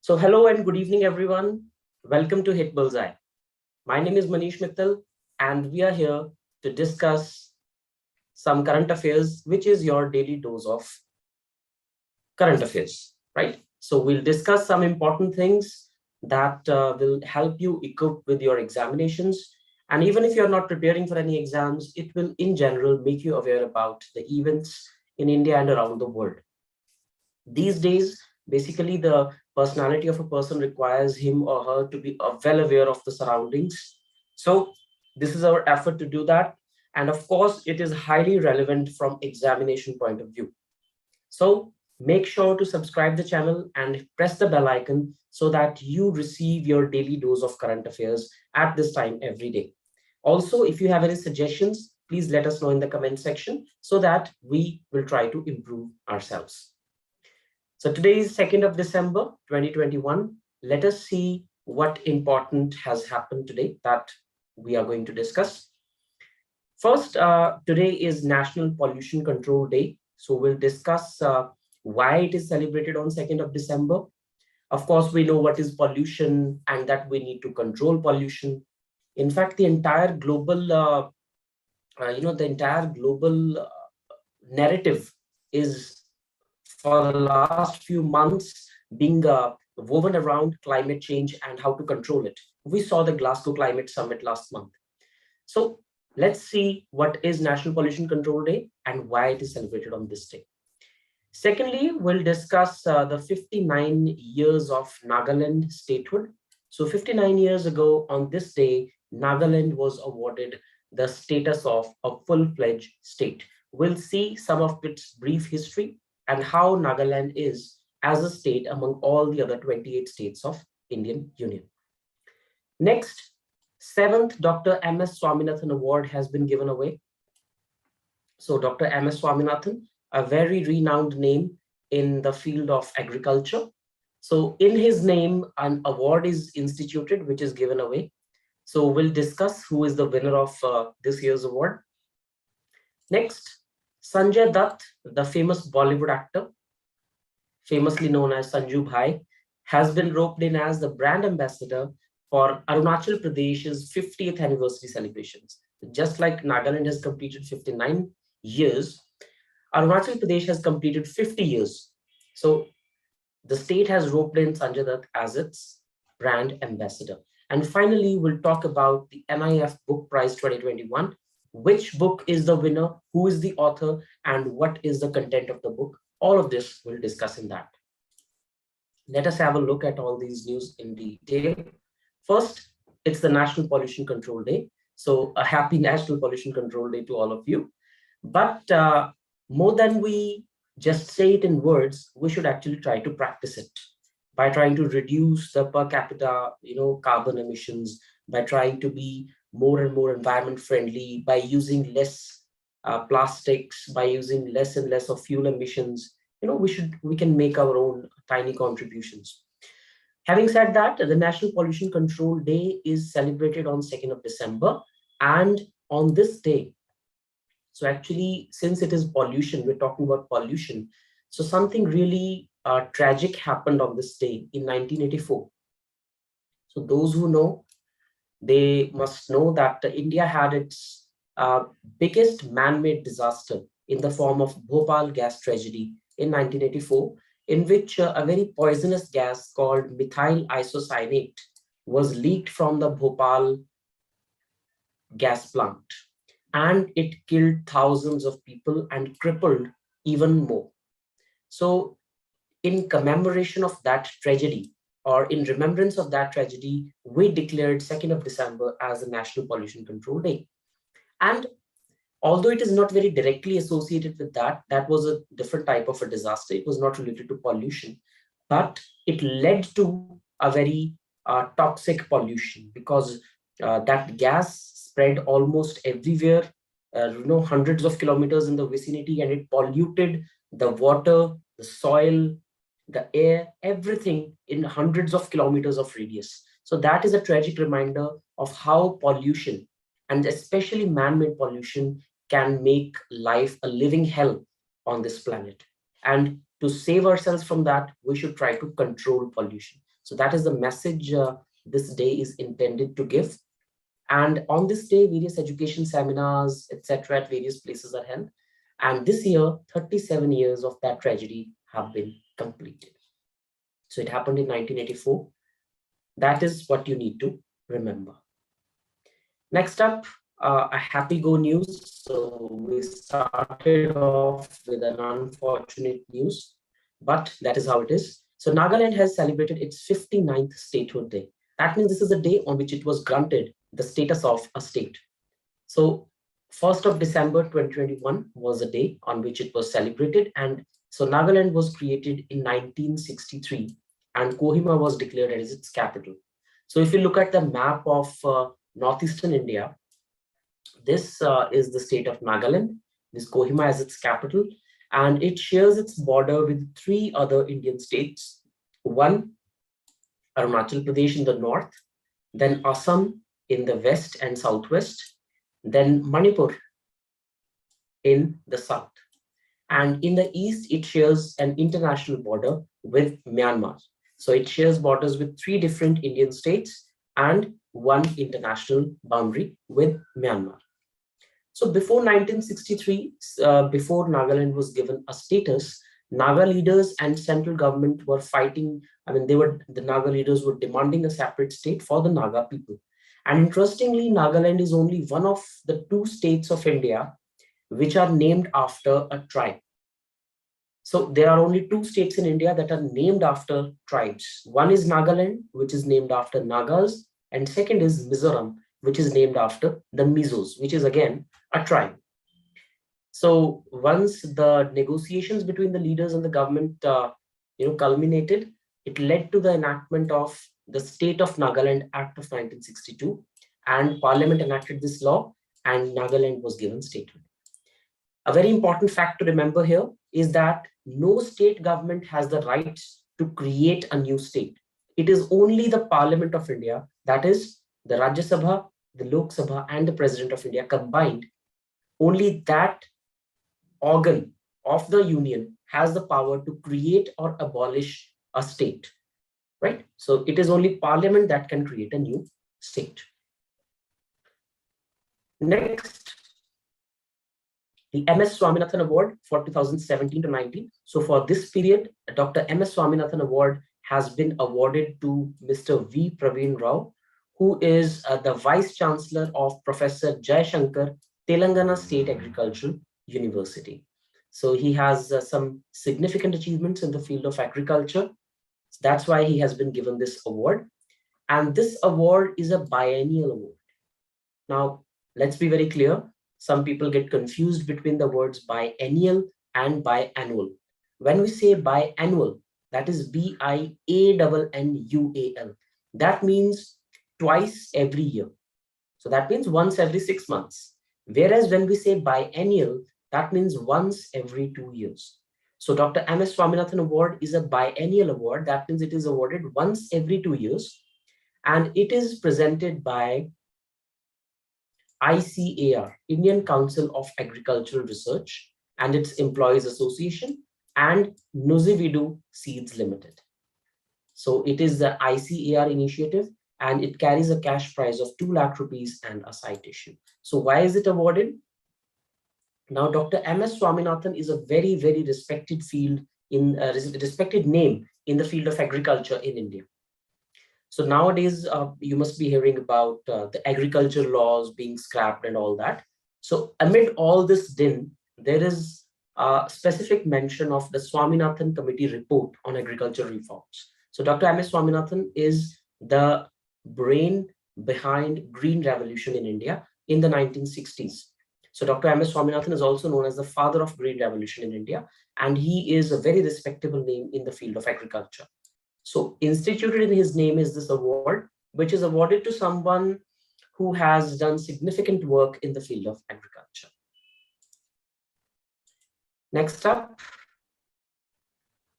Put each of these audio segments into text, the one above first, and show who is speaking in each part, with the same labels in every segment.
Speaker 1: So hello and good evening, everyone. Welcome to HitBullsEye. My name is Manish Mittal, and we are here to discuss some current affairs, which is your daily dose of current affairs, right? So we'll discuss some important things that will help you equip with your examinations. And even if you're not preparing for any exams, it will in general make you aware about the events in India and around the world. These days, basically the personality of a person requires him or her to be well aware of the surroundings. So this is our effort to do that. And of course, it is highly relevant from examination point of view. So make sure to subscribe the channel and press the bell icon so that you receive your daily dose of current affairs at this time every day. Also, if you have any suggestions, please let us know in the comment section so that we will try to improve ourselves. So today is 2nd of December, 2021. Let us see what important has happened today that we are going to discuss. First, today is National Pollution Control Day. So we'll discuss why it is celebrated on 2nd of December. Of course, we know what is pollution and that we need to control pollution. In fact, the entire global, narrative is for the last few months being woven around climate change and how to control it. We saw the Glasgow Climate Summit last month. So let's see what is National Pollution Control Day and why it is celebrated on this day. Secondly, we'll discuss the 59 years of Nagaland statehood. So 59 years ago on this day, Nagaland was awarded the status of a full-fledged state. We'll see some of its brief history and how Nagaland is as a state among all the other 28 states of Indian Union. Next, 7th Dr. M.S. Swaminathan Award has been given away. So Dr. M.S. Swaminathan, a very renowned name in the field of agriculture. So in his name, an award is instituted, which is given away. So we'll discuss who is the winner of this year's award. Next, Sanjay Dutt, the famous Bollywood actor, famously known as Sanju Bhai, has been roped in as the brand ambassador for Arunachal Pradesh's 50th anniversary celebrations. Just like Nagaland has completed 59 years, Arunachal Pradesh has completed 50 years. So the state has roped in Sanjay Dutt as its brand ambassador. And finally, we'll talk about the NIF Book Prize 2021. Which book is the winner, who is the author, and what is the content of the book. All of this we'll discuss in that. Let us have a look at all these news in detail. First, it's the National Pollution Control Day. So a happy National Pollution Control Day to all of you. But more than we just say it in words, we should actually try to practice it by trying to reduce the per capita, carbon emissions, by trying to be more and more environment friendly, by using less plastics, by using less and less of fuel emissions. We can make our own tiny contributions. Having said that, the National Pollution Control Day is celebrated on 2nd of December. And on this day, so actually, since it is pollution, we're talking about pollution. So something really tragic happened on this day in 1984. So those who know, they must know that India had its biggest man-made disaster in the form of Bhopal gas tragedy in 1984, in which a very poisonous gas called methyl isocyanate was leaked from the Bhopal gas plant. And it killed thousands of people and crippled even more. So in commemoration of that tragedy, or in remembrance of that tragedy, we declared 2nd of December as the National Pollution Control Day. And although it is not very directly associated with that, that was a different type of a disaster. It was not related to pollution, but it led to a very toxic pollution because that gas spread almost everywhere, hundreds of kilometers in the vicinity, and it polluted the water, the soil, the air, everything in hundreds of kilometers of radius. So that is a tragic reminder of how pollution, and especially man-made pollution, can make life a living hell on this planet. And to save ourselves from that, we should try to control pollution. So that is the message this day is intended to give. And on this day, various education seminars, etc., at various places are held. And this year, 37 years of that tragedy have been completed. So it happened in 1984. That is what you need to remember. Next up, a happy go news. So we started off with an unfortunate news, but that is how it is. So Nagaland has celebrated its 59th statehood day. That means this is the day on which it was granted the status of a state. So 1st of December 2021 was the day on which it was celebrated. And so Nagaland was created in 1963 and Kohima was declared as its capital. So if you look at the map of northeastern India, this is the state of Nagaland. This Kohima as its capital, and it shares its border with 3 other Indian states. One, Arunachal Pradesh in the north, then Assam in the west and southwest, then Manipur in the south. And in the east, it shares an international border with Myanmar. So it shares borders with 3 different Indian states and 1 international boundary with Myanmar. So before 1963, before Nagaland was given a status, Naga leaders and central government were fighting. I mean, the Naga leaders were demanding a separate state for the Naga people. And interestingly, Nagaland is only one of the 2 states of India which are named after a tribe. So there are only 2 states in India that are named after tribes. One is Nagaland, which is named after Nagas, and second is Mizoram, which is named after the Mizos, which is again a tribe. So once the negotiations between the leaders and the government culminated, it led to the enactment of the State of Nagaland Act of 1962, and Parliament enacted this law and Nagaland was given statehood. A very important fact to remember here is that no state government has the right to create a new state. It is only the Parliament of India, that is the Rajya Sabha, the Lok Sabha and the President of India combined, only that organ of the union has the power to create or abolish a state, right? So it is only Parliament that can create a new state. Next, the MS Swaminathan Award for 2017 to 19. So for this period, Dr. MS Swaminathan Award has been awarded to Mr. V. Praveen Rao, who is the Vice Chancellor of Professor Jai Shankar, Telangana State Agricultural University. So he has some significant achievements in the field of agriculture. That's why he has been given this award. And this award is a biennial award. Now, let's be very clear. Some people get confused between the words biennial and biannual. When we say biannual, that is BIANNUAL. That means twice every year. So that means once every 6 months. Whereas when we say biennial, that means once every 2 years. So Dr. MS Swaminathan Award is a biennial award. That means it is awarded once every 2 years. And it is presented by ICAR, Indian Council of Agricultural Research, and its Employees Association, and Nuzividu Seeds Limited. So it is the ICAR initiative, and it carries a cash prize of 2 lakh rupees and a citation. So why is it awarded? Now, Dr. MS Swaminathan is a very, very respected field in respected name in the field of agriculture in India. So nowadays, you must be hearing about the agriculture laws being scrapped and all that. So amid all this din, there is a specific mention of the Swaminathan Committee report on agriculture reforms. So Dr. MS Swaminathan is the brain behind Green Revolution in India in the 1960s. So Dr. MS Swaminathan is also known as the father of Green Revolution in India, and he is a very respectable name in the field of agriculture. So instituted in his name is this award, which is awarded to someone who has done significant work in the field of agriculture. Next up,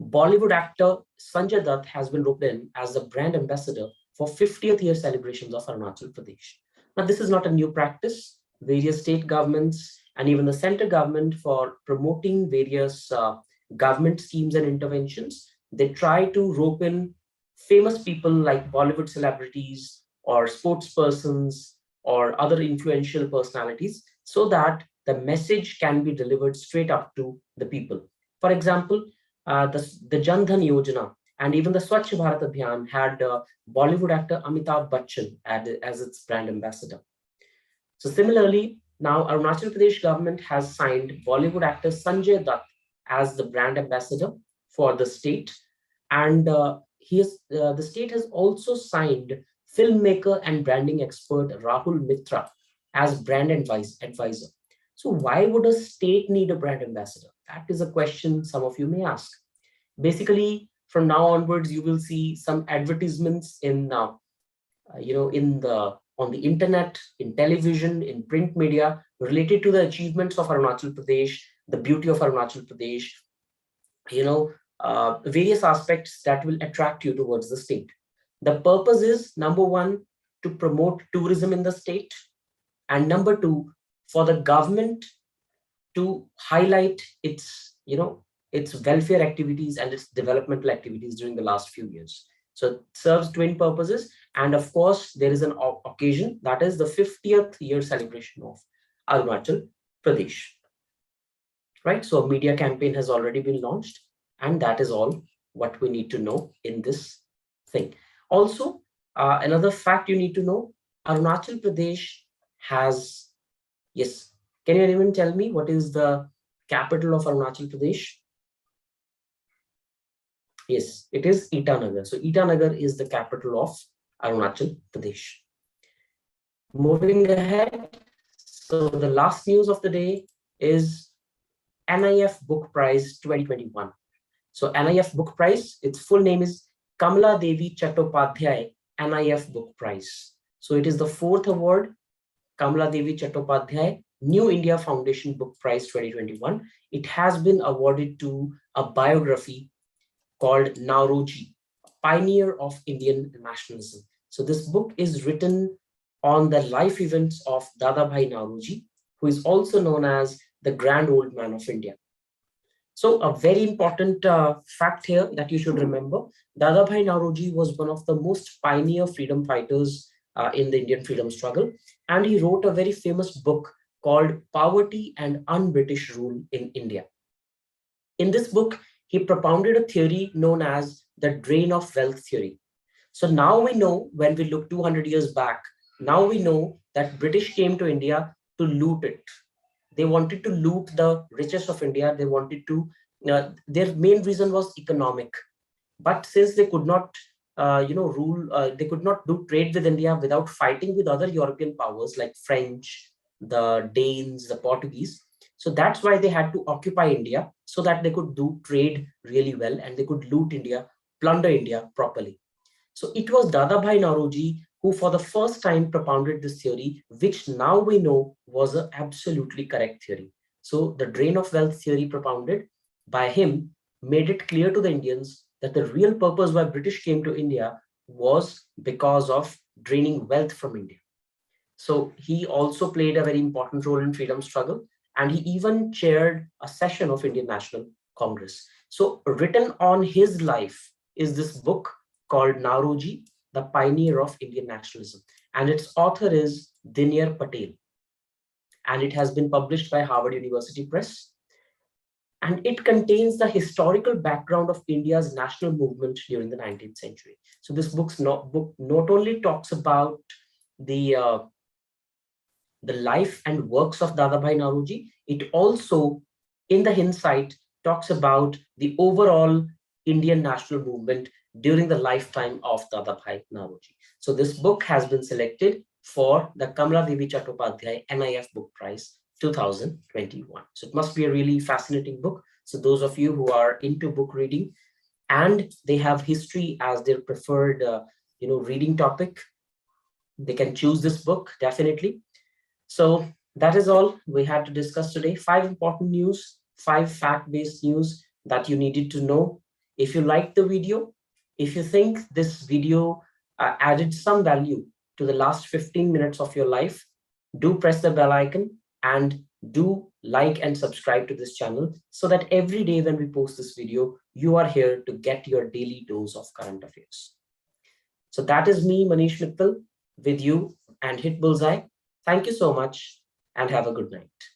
Speaker 1: Bollywood actor Sanjay Dutt has been roped in as the brand ambassador for 50th year celebrations of Arunachal Pradesh. Now, this is not a new practice. Various state governments and even the center government, for promoting various government schemes and interventions, they try to rope in famous people like Bollywood celebrities or sports persons or other influential personalities, so that the message can be delivered straight up to the people. For example, the Jan Dhan Yojana and even the Swachh Bharat Abhiyan had Bollywood actor Amitabh Bachchan as its brand ambassador. So similarly, now Arunachal Pradesh government has signed Bollywood actor Sanjay Dutt as the brand ambassador for the state, and the state has also signed filmmaker and branding expert Rahul Mitra as brand advisor. So why would a state need a brand ambassador? That is a question some of you may ask. Basically, from now onwards, you will see some advertisements in in the on the internet, in television, in print media related to the achievements of Arunachal Pradesh, the beauty of Arunachal Pradesh, various aspects that will attract you towards the state. The purpose is, number one, to promote tourism in the state, and number two, for the government to highlight its welfare activities and its developmental activities during the last few years. So it serves twin purposes. And of course, there is an occasion, that is the 50th year celebration of Arunachal Pradesh. Right? So a media campaign has already been launched, and that is all what we need to know in this thing. Also, another fact you need to know, Arunachal Pradesh has, yes, can you even tell me what is the capital of Arunachal Pradesh? Yes, it is Itanagar. So Itanagar is the capital of Arunachal Pradesh. Moving ahead, so the last news of the day is NIF Book Prize 2021. So NIF Book Prize, its full name is Kamala Devi Chattopadhyay NIF Book Prize. So it is the fourth award, Kamala Devi Chattopadhyay New India Foundation Book Prize 2021. It has been awarded to a biography called Nauroji, Pioneer of Indian Nationalism. So this book is written on the life events of Dadabhai Nauroji, who is also known as the Grand Old Man of India. So a very important fact here that you should remember, Dadabhai Nauroji was one of the most pioneer freedom fighters in the Indian freedom struggle. And he wrote a very famous book called Poverty and Un-British Rule in India. In this book, he propounded a theory known as the drain of wealth theory. So now we know, when we look 200 years back, now we know that British came to India to loot it. They wanted to loot the riches of India. They wanted to, their main reason was economic. But since they could not, they could not do trade with India without fighting with other European powers like French, the Danes, the Portuguese. So that's why they had to occupy India, so that they could do trade really well and they could loot India, plunder India properly. So it was Dadabhai Nauroji who for the first time propounded this theory, which now we know was an absolutely correct theory. So the drain of wealth theory propounded by him made it clear to the Indians that the real purpose why British came to India was because of draining wealth from India. So he also played a very important role in freedom struggle, and he even chaired a session of Indian National Congress. So written on his life is this book called Nauroji, the Pioneer of Indian Nationalism. And its author is Dinyar Patel. And it has been published by Harvard University Press. And it contains the historical background of India's national movement during the 19th century. So this book not only talks about the life and works of Dadabhai Nauroji, it also, in the hindsight, talks about the overall Indian national movement during the lifetime of Dadabhai Nauroji. So this book has been selected for the Kamala Devi Chattopadhyay NIF Book Prize 2021. So it must be a really fascinating book. So those of you who are into book reading and they have history as their preferred reading topic, they can choose this book definitely. So that is all we had to discuss today. 5 important news, 5 fact-based news that you needed to know. If you liked the video, if you think this video added some value to the last 15 minutes of your life, do press the bell icon and do like and subscribe to this channel so that every day when we post this video, you are here to get your daily dose of current affairs. So that is me, Manish Mittal, with you and Hit Bullseye. Thank you so much and have a good night.